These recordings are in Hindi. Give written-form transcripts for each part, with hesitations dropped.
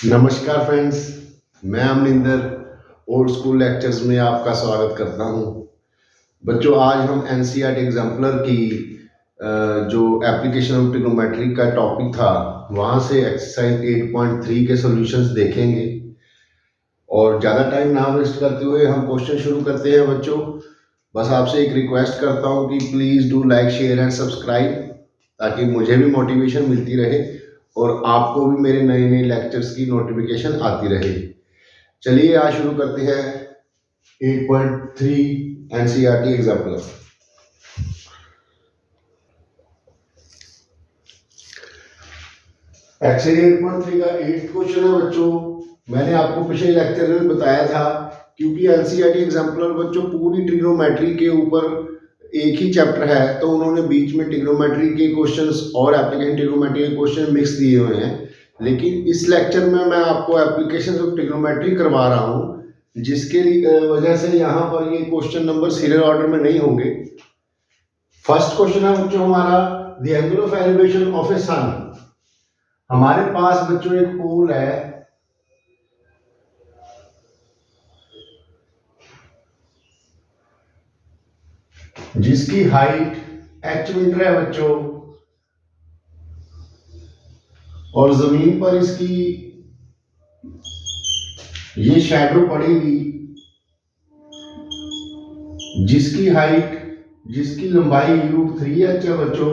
नमस्कार फ्रेंड्स, मैं अमरिंदर ओल्ड स्कूल लेक्चर्स में आपका स्वागत करता हूं। बच्चों, आज हम एनसीईआरटी एग्जाम्पलर की जो एप्लीकेशन ऑफ ट्रिग्नोमेट्री का टॉपिक था वहां से एक्सरसाइज 8.3 के सॉल्यूशंस देखेंगे। और ज़्यादा टाइम ना वेस्ट करते हुए हम क्वेश्चन शुरू करते हैं। बच्चों, बस आपसे एक रिक्वेस्ट करता हूं कि please do like, share and subscribe, ताकि मुझे भी मोटिवेशन मिलती रहे और आपको भी मेरे नए नए लेक्चर्स की नोटिफिकेशन आती रहे। चलिए आज शुरू करते हैं 8.3 एनसीईआरटी एग्जाम्पलर। एक्सरसाइज 8.3 का 8th क्वेश्चन है। बच्चों, मैंने आपको पिछले लेक्चर में बताया था, क्योंकि एनसीईआरटी एग्जाम्पलर बच्चों पूरी ट्रिग्नोमेट्री के ऊपर एक ही चैप्टर है, तो उन्होंने बीच में ट्रिग्नोमेट्री के क्वेश्चंस और एप्लीकेशन ट्रिग्नोमेट्री के क्वेश्चन मिक्स दिए हुए हैं। लेकिन इस लेक्चर में मैं आपको एप्लीकेशन ऑफ ट्रिग्नोमेट्री करवा रहा हूं, जिसके वजह से यहाँ पर ये क्वेश्चन नंबर सीरियल ऑर्डर में नहीं होंगे। फर्स्ट क्वेश्चन है बच्चों हमारा, the angle of elevation of a sun. हमारे पास बच्चों एक पोल है जिसकी हाइट h मीटर है बच्चों, और जमीन पर इसकी ये शैडो पड़ेगी जिसकी लंबाई √3h है बच्चों।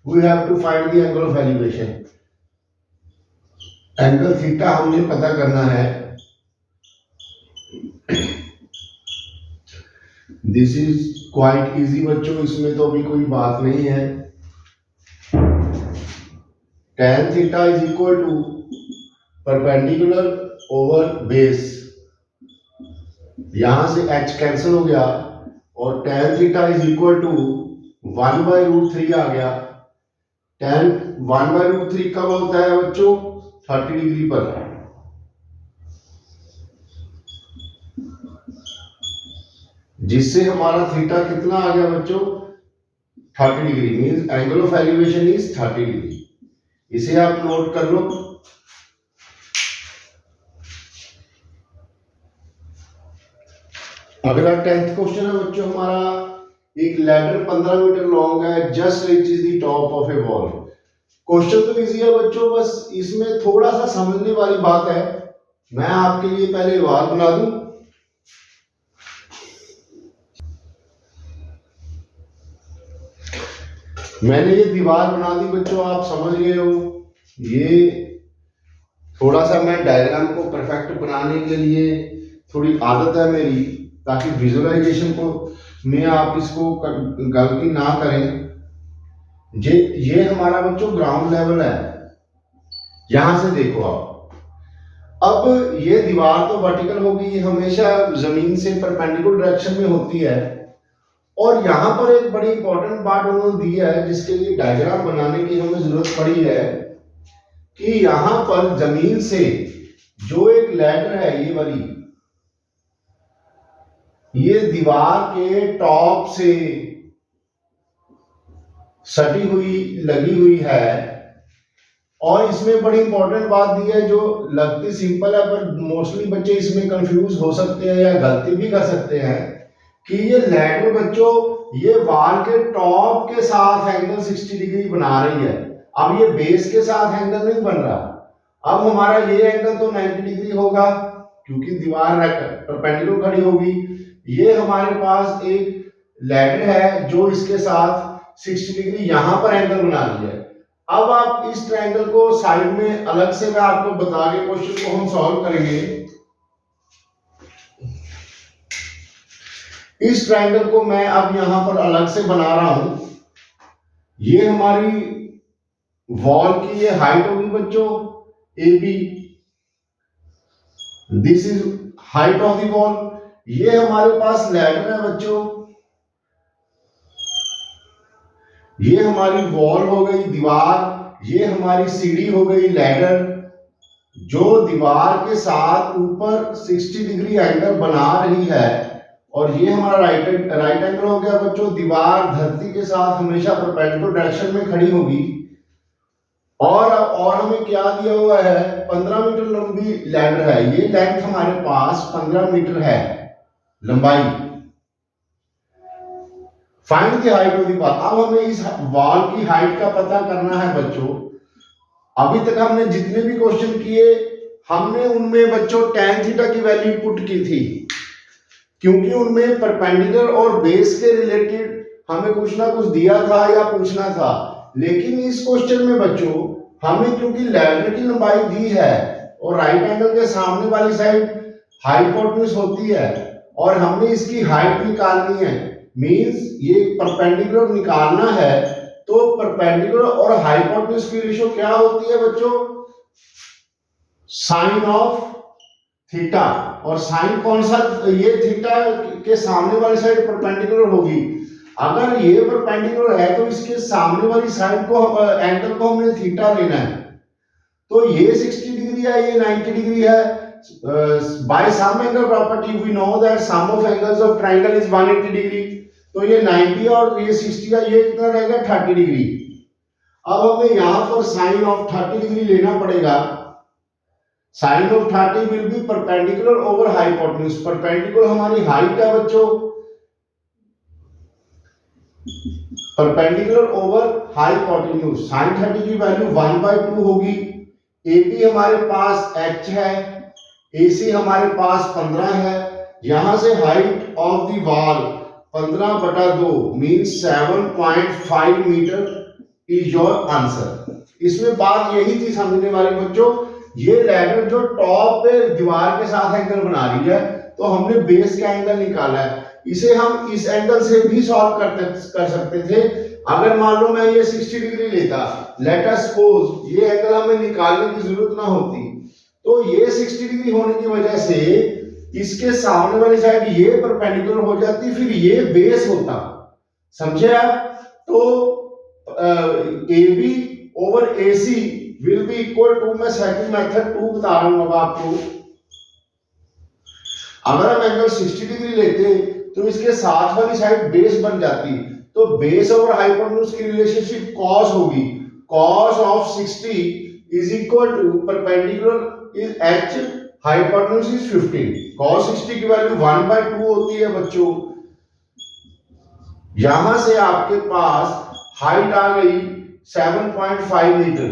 We have to find the angle of elevation. Angle theta हमने पता करना है। दिस इज क्वाइट इजी बच्चों, इसमें तो अभी कोई बात नहीं है। tan theta is equal to perpendicular over base. यहां से h कैंसिल हो गया और tan theta is equal to 1/√3 आ गया। tan 1/√3 कब होता है बच्चों? 30 डिग्री पर। जिससे हमारा थीटा कितना आ गया बच्चों? 30 degree. Means angle of elevation is 30 degree. इसे आप नोट कर लो। अगला 10th क्वेश्चन है बच्चों हमारा, एक लैडर 15 मीटर लॉन्ग है, just reaches the top of A wall. Question तो इजी है बच्चों, बस इसमें थोड़ा सा समझने वाली बात है। मैं आपके लिए पहले वॉल बना दूं। मैंने ये दीवार बना दी बच्चों, आप समझ गए हो। ये थोड़ा सा मैं डायग्राम को परफेक्ट बनाने के लिए थोड़ी आदत है मेरी, ताकि विजुअलाइजेशन को में आप इसको गलती ना करें। ये हमारा बच्चों ग्राउंड लेवल है। यहां से देखो आप, अब ये दीवार तो वर्टिकल होगी, ये हमेशा जमीन से परपेंडिकुलर डायरेक्शन में होती है। और यहाँ पर एक बड़ी इंपॉर्टेंट बात उन्होंने दी है, जिसके लिए डायग्राम बनाने की हमें जरूरत पड़ी है, कि यहाँ पर जमीन से जो एक लैडर है ये वाली, ये दीवार के टॉप से सटी हुई लगी हुई है। और इसमें बड़ी इंपॉर्टेंट बात दी है, जो लगती सिंपल है पर मोस्टली बच्चे इसमें कंफ्यूज हो सकते हैं या गलती भी कर सकते हैं, कि ये लैडर बच्चों ये वॉल के टॉप के साथ एंगल 60 डिग्री बना रही है। अब ये बेस के साथ एंगल नहीं बन रहा। अब हमारा ये एंगल तो 90 डिग्री होगा, क्योंकि दीवार परपेंडिकुलर खड़ी होगी। ये हमारे पास एक लैडर है जो इसके साथ 60 डिग्री यहां पर एंगल बना रही है। अब आप इस ट्रायंगल को साइड में अलग से मैं आपको बता के क्वेश्चन को हम सॉल्व करेंगे। इस ट्रायंगल को मैं अब यहां पर अलग से बना रहा हूं। ये हमारी वॉल की ये हाइट होगी बच्चों AB। This is height of the wall. ये हमारे पास लैडर है बच्चों। ये हमारी वॉल हो गई दीवार, ये हमारी सीढ़ी हो गई लैडर, जो दीवार के साथ ऊपर 60 डिग्री एंगल बना रही है। और ये हमारा राइट एंगल हो गया बच्चों। दीवार धरती के साथ हमेशा परपेंडिकुलर डायरेक्शन में खड़ी होगी। और हमें क्या दिया हुआ है, 15 मीटर लंबी लैडर है, ये लेंथ हमारे पास 15 मीटर है लंबाई। Find the height of the wall. अब हमें इस वॉल की हाइट का पता करना है बच्चों। अभी तक हमने जितने भी क्वेश्चन किए, हमने उनमें बच्चों tan थीटा की वैल्यू पुट की थी, क्योंकि उनमें परपेंडिकुलर और बेस के रिलेटेड हमें कुछ ना कुछ दिया था या पूछना था। लेकिन इस क्वेश्चन में बच्चों हमें, क्योंकि लैडर की लंबाई दी है और राइट एंगल के सामने वाली साइड हाइपोटेन्यूज होती है और हमने इसकी हाइट निकालनी है, मींस ये परपेंडिकुलर निकालना है, तो परपेंडिकुलर और हाइपोटेन्यूज की रेशियो क्या होती है बच्चों, साइन ऑफ थीटा। और साइन कौन सा, ये थीटा के सामने वाली साइड परपेंडिकुलर होगी। अगर ये परपेंडिकुलर है तो इसके सामने वाली साइड को एंगल को हमने थीटा लेना है। तो ये 60 डिग्री है, ये 90 डिग्री है। By sum angle property we know that sum of angles of triangle is 180 degree. तो ये 90 और ये 60 का ये कितना रहेगा, 30 डिग्री। अब हमें यहां पर साइन ऑफ 30 डिग्री लेना पड़ेगा। Sine of 30 will be perpendicular over hypotenuse. Perpendicular हमारी हाइट है बच्चों, परपेंडिकुलर ओवर हाइपोटेन्यूज। साइन 30 की वैल्यू 1/2 होगी। एपी हमारे पास h है, एसी हमारे पास 15 है। यहां से height of the wall 15/2 means 7.5 metre is your answer. इसमें बात यही थी समझने वाली बच्चों, ये लैडर जो टॉप पे दीवार के साथ एंगल बना रही है, तो हमने बेस का एंगल निकाला है। इसे हम इस एंगल से भी सॉल्व कर सकते थे। अगर मान लो मैं ये 60 डिग्री लेता, लेट अस सपोज ये एंगल हमें निकालने की जरूरत ना होती, तो ये 60 डिग्री होने की वजह से इसके सामने वाली साइड ये परपेंडिकुलर हो जाती, फिर ये बेस होता। समझे आप? तो A B over A C will be equal to, मैं सेकंड मेथड 2 बता रहा हूं अब आपको। अगर हम एंगल 60 डिग्री लेते तो इसके साथ वाली साइड बेस बन जाती, तो बेस और हाइपोटेन्यूज की रिलेशनशिप कॉस होगी। Cos of 60 is equal to perpendicular is h, hypotenuse is 15। cos 60 की वैल्यू 1/2 होती है बच्चों। यहां से आपके पास हाइट आ गई 7.5 मीटर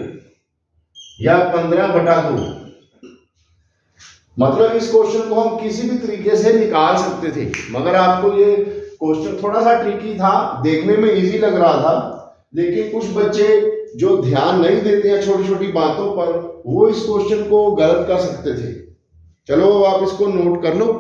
या 15/2। मतलब इस क्वेश्चन को हम किसी भी तरीके से निकाल सकते थे, मगर आपको ये क्वेश्चन थोड़ा सा ट्रिकी था, देखने में इजी लग रहा था, लेकिन कुछ बच्चे जो ध्यान नहीं देते हैं छोटी छोटी बातों पर, वो इस क्वेश्चन को गलत कर सकते थे। चलो आप इसको नोट कर लो।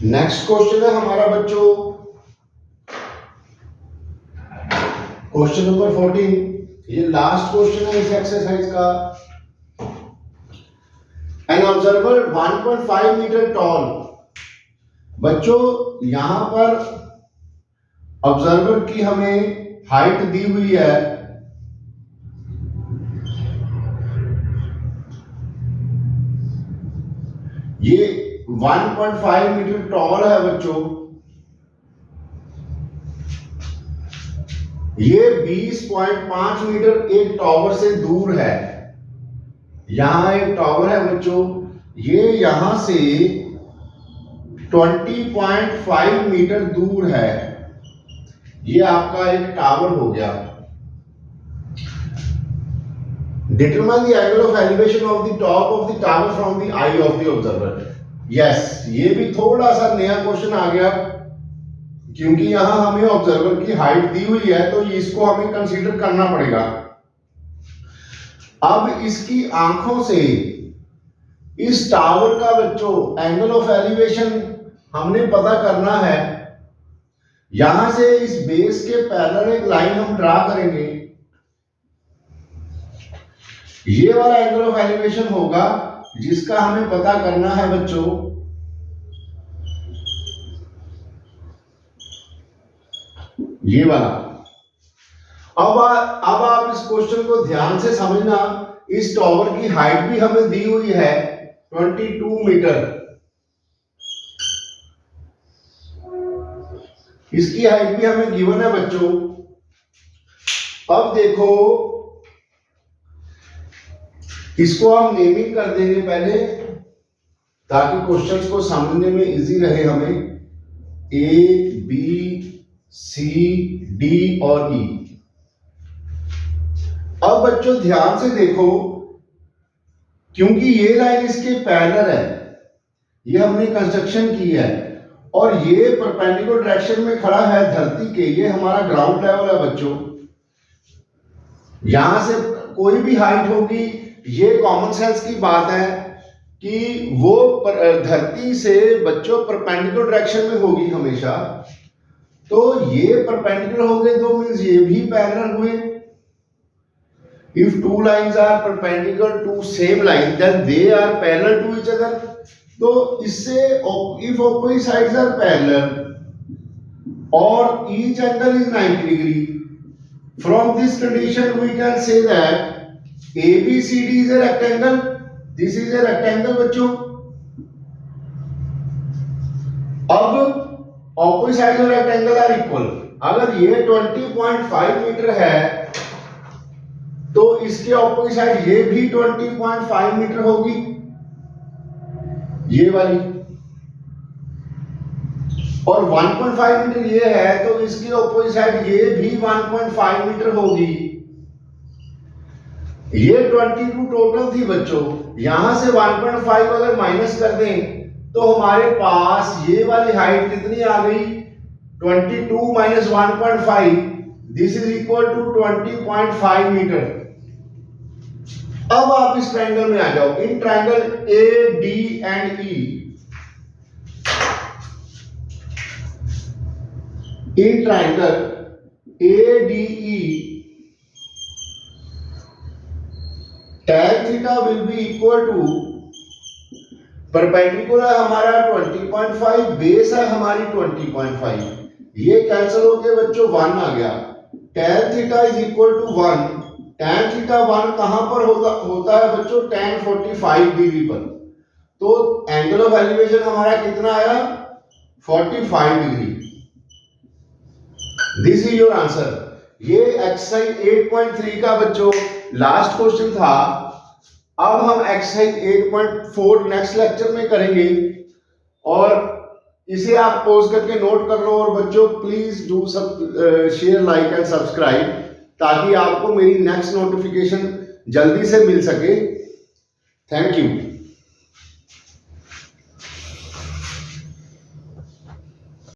नेक्स्ट क्वेश्चन है हमारा बच्चों क्वेश्चन नंबर 14। ये लास्ट क्वेश्चन है इस एक्सरसाइज का। An observer 1.5 metre tall. बच्चों यहां पर ऑब्जर्वर की हमें हाइट दी हुई है ये 1.5 मीटर टॉल है बच्चों। ये 20.5 मीटर एक टावर से दूर है। यहां एक टावर है बच्चों, ये यहां से 20.5 मीटर दूर है। ये आपका एक टावर हो गया। Determine the angle of elevation of the top of the tower from the I of the observer. Yes, ये भी थोड़ा सा नया क्वेश्चन आ गया क्योंकि यहां हमें ऑब्जर्वर की हाइट दी हुई है तो इसको हमें कंसीडर करना पड़ेगा। अब इसकी आंखों से इस टावर का बच्चों एंगल ऑफ एलिवेशन हमने पता करना है। यहां से इस बेस के पैरेलल एक लाइन हम ड्रा करेंगे। ये वाला एंगल ऑफ एलिवेशन होगा जिसका हमें पता करना है बच्चों। ये वाला। अब आप इस क्वेश्चन को ध्यान से समझना। इस टावर की हाइट भी हमें दी हुई है 22 मीटर। इसकी हाइट भी हमें गिवन है बच्चों। अब देखो इसको हम नेमिंग कर देंगे पहले ताकि क्वेश्चंस को समझने में इजी रहे हमें। ए, बी, सी, डी और ई। अब बच्चों ध्यान से देखो क्योंकि ये लाइन इसके पैरेलल है, ये हमने कंस्ट्रक्शन की है और ये परपेंडिकुलर डायरेक्शन में खड़ा है धरती के। ये हमारा ग्राउंड लेवल है बच्चों। यहां से कोई भी हाइट होगी, ये कॉमन सेंस की बात है कि वो धरती से बच्चों परपेंडिकुलर डायरेक्शन में होगी हमेशा। तो ये परपेंडिकुलर हो गए तो मींस ये भी पैरेलल हुए। If two lines are perpendicular to same line, then they are parallel to each other. तो इससे if opposite sides are parallel or each angle is 90 degree, from this condition we can say that ABCD is a rectangle. This is a rectangle बच्चों। अब opposite sides of rectangle are equal। अगर ये 20.5 मीटर है तो इसके ऑपोजिट साइड ये भी 20.5 मीटर होगी, ये वाली। और 1.5 मीटर ये है तो इसकी ऑपोजिट साइड ये भी 1.5 मीटर होगी। ये 22 टोटल थी बच्चों। यहां से 1.5 अगर माइनस कर दें तो हमारे पास ये वाली हाइट कितनी आ गई 22 minus 1.5, this is equal to 20.5 metre. अब आप इस ट्रायंगल में आ जाओ। In triangle A, D and E, in triangle A, D, E, tan theta will be equal to perpendicular हमारा 20.5, बेस है हमारी 20.5। ये कैंसिल होके बच्चों 1 आ गया। tan theta is equal to 1। tan theta 1 कहां पर होता है बच्चों tan 45 डिग्री पर। तो एंगल ऑफ एलिवेशन हमारा कितना आया 45 degree. This is your answer. ये एक्सरसाइज 8.3 का बच्चों लास्ट क्वेश्चन था। अब हम एक्सरसाइज 8.4 नेक्स्ट लेक्चर में करेंगे और इसे आप पॉज करके नोट कर लो। और बच्चों please do share, like and subscribe ताकि आपको मेरी नेक्स्ट नोटिफिकेशन जल्दी से मिल सके। Thank you.